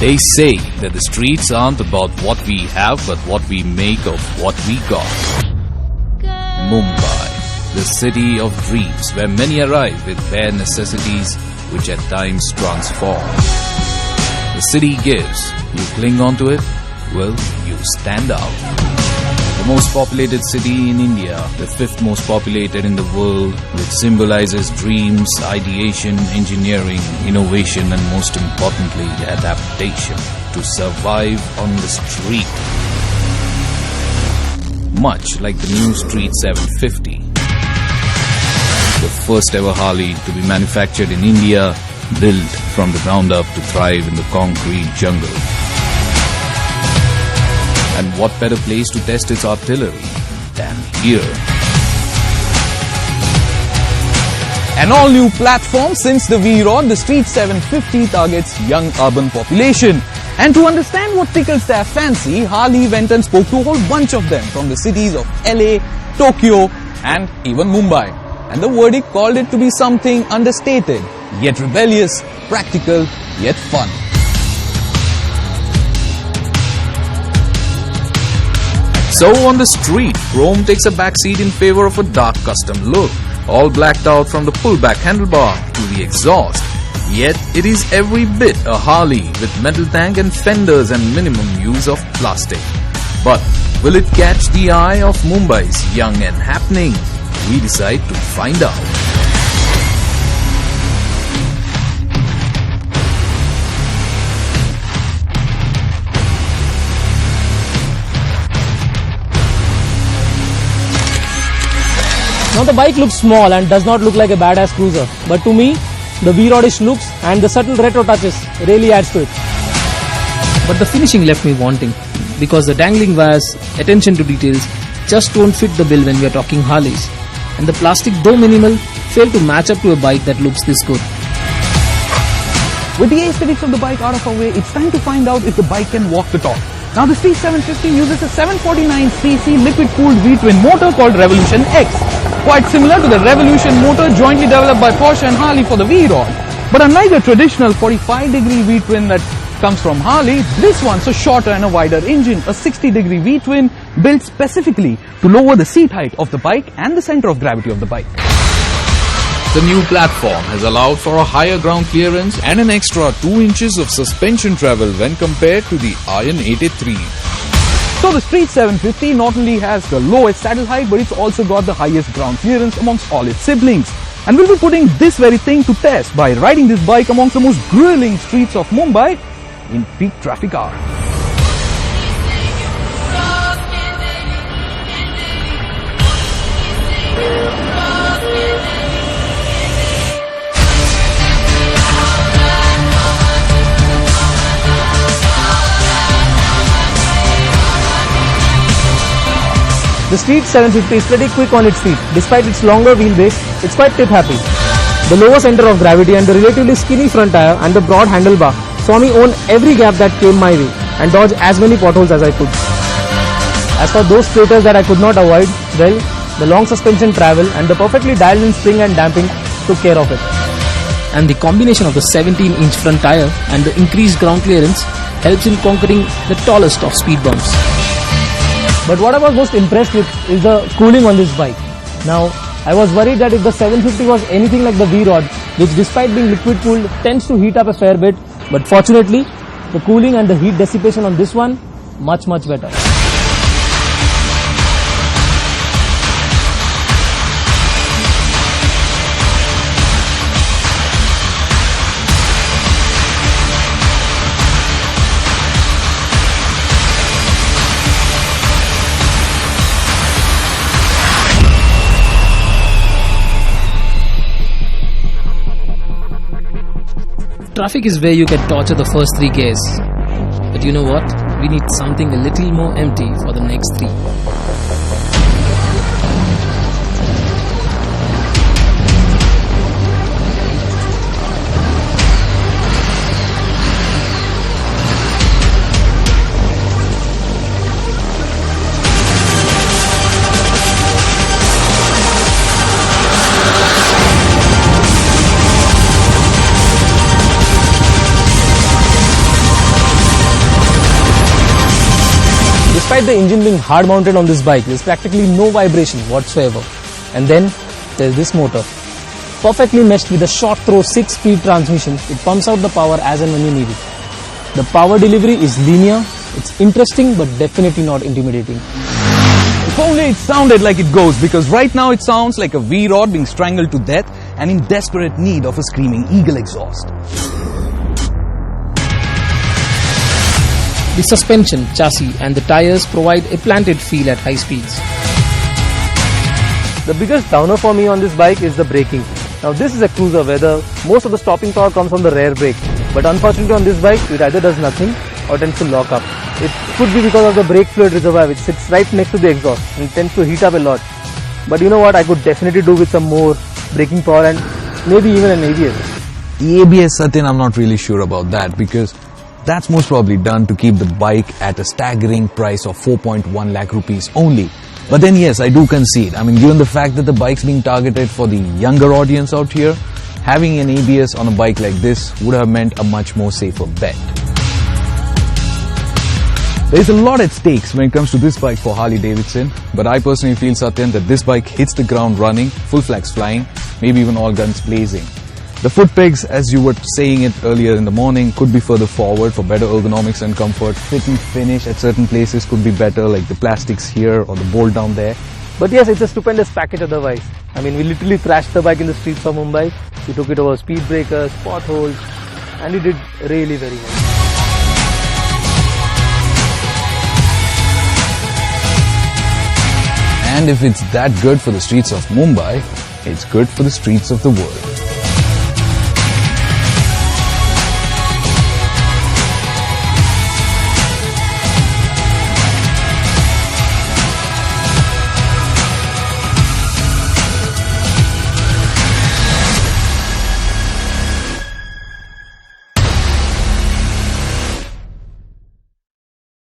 They say that the streets aren't about what we have but what we make of what we got. Mumbai, the city of dreams where many arrive with bare necessities which at times transform. The city gives, you cling on to it, well, you stand out. The most populated city in India, the 5th most populated in the world, which symbolizes dreams, ideation, engineering, innovation and most importantly, adaptation to survive on the street. Much like the new Street 750. The first ever Harley to be manufactured in India, built from the ground up to thrive in the concrete jungle. And what better place to test its artillery than here? An all-new platform since the V-Rod, the Street 750 targets young urban population. And to understand what tickles their fancy, Harley went and spoke to a whole bunch of them from the cities of LA, Tokyo and even Mumbai. And the verdict called it to be something understated, yet rebellious, practical, yet fun. So on the street, chrome takes a backseat in favor of a dark custom look, all blacked out from the pullback handlebar to the exhaust. Yet it is every bit a Harley with metal tank and fenders and minimum use of plastic. But will it catch the eye of Mumbai's young and happening? We decide to find out. Now the bike looks small and does not look like a badass cruiser, but to me, the V-Rodish looks and the subtle retro touches really adds to it. But the finishing left me wanting, because the dangling wires, attention to details, just don't fit the bill when we are talking Harleys. And the plastic, though minimal, failed to match up to a bike that looks this good. With the aesthetics of the bike out of our way, it's time to find out if the bike can walk the talk. Now the Street 750 uses a 749cc liquid-cooled V-twin motor called Revolution X. Quite similar to the Revolution motor jointly developed by Porsche and Harley for the V-Rod. But unlike the traditional 45-degree V-twin that comes from Harley, this one's a shorter and a wider engine, a 60-degree V-twin built specifically to lower the seat height of the bike and the center of gravity of the bike. The new platform has allowed for a higher ground clearance and an extra 2 inches of suspension travel when compared to the Iron 83. So the Street 750 not only has the lowest saddle height, but it's also got the highest ground clearance amongst all its siblings. And we'll be putting this very thing to test by riding this bike amongst the most grueling streets of Mumbai in peak traffic hour. The Street 750 is pretty quick on its feet. Despite its longer wheelbase, it's quite tip happy. The lower center of gravity and the relatively skinny front tire and the broad handlebar saw me own every gap that came my way and dodge as many potholes as I could. As for those craters that I could not avoid, well, the long suspension travel and the perfectly dialed in spring and damping took care of it. And the combination of the 17-inch front tire and the increased ground clearance helps in conquering the tallest of speed bumps. But what I was most impressed with is the cooling on this bike. Now, I was worried that if the 750 was anything like the V-Rod, which despite being liquid cooled tends to heat up a fair bit, but fortunately, the cooling and the heat dissipation on this one, much better. Traffic is where you can torture the first 3 gears. But you know what? We need something a little more empty for the next 3. Despite the engine being hard mounted on this bike, there's practically no vibration whatsoever. And then there's this motor. Perfectly meshed with a short throw 6-speed transmission, it pumps out the power as and when you need it. The power delivery is linear, it's interesting but definitely not intimidating. If only it sounded like it goes, because right now it sounds like a V-rod being strangled to death and in desperate need of a screaming eagle exhaust. The suspension, chassis and the tires provide a planted feel at high speeds. The biggest downer for me on this bike is the braking. Now this is a cruiser where most of the stopping power comes from the rear brake. But unfortunately on this bike, it either does nothing or tends to lock up. It could be because of the brake fluid reservoir which sits right next to the exhaust and tends to heat up a lot. But you know what, I could definitely do with some more braking power and maybe even an ABS. The ABS, Satyan, I'm not really sure about that, because that's most probably done to keep the bike at a staggering price of 4.1 lakh rupees only. But then yes, I do concede. I mean, given the fact that the bike's being targeted for the younger audience out here, having an ABS on a bike like this would have meant a much more safer bet. There's a lot at stakes when it comes to this bike for Harley-Davidson, but I personally feel, Satyan, that this bike hits the ground running, full flags flying, maybe even all guns blazing. The foot pegs, as you were saying it earlier in the morning, could be further forward for better ergonomics and comfort. Fit and finish at certain places could be better, like the plastics here or the bolt down there. But yes, it's a stupendous package otherwise. I mean, we literally thrashed the bike in the streets of Mumbai. We took it over speed breakers, potholes, and we did really very well. And if it's that good for the streets of Mumbai, it's good for the streets of the world.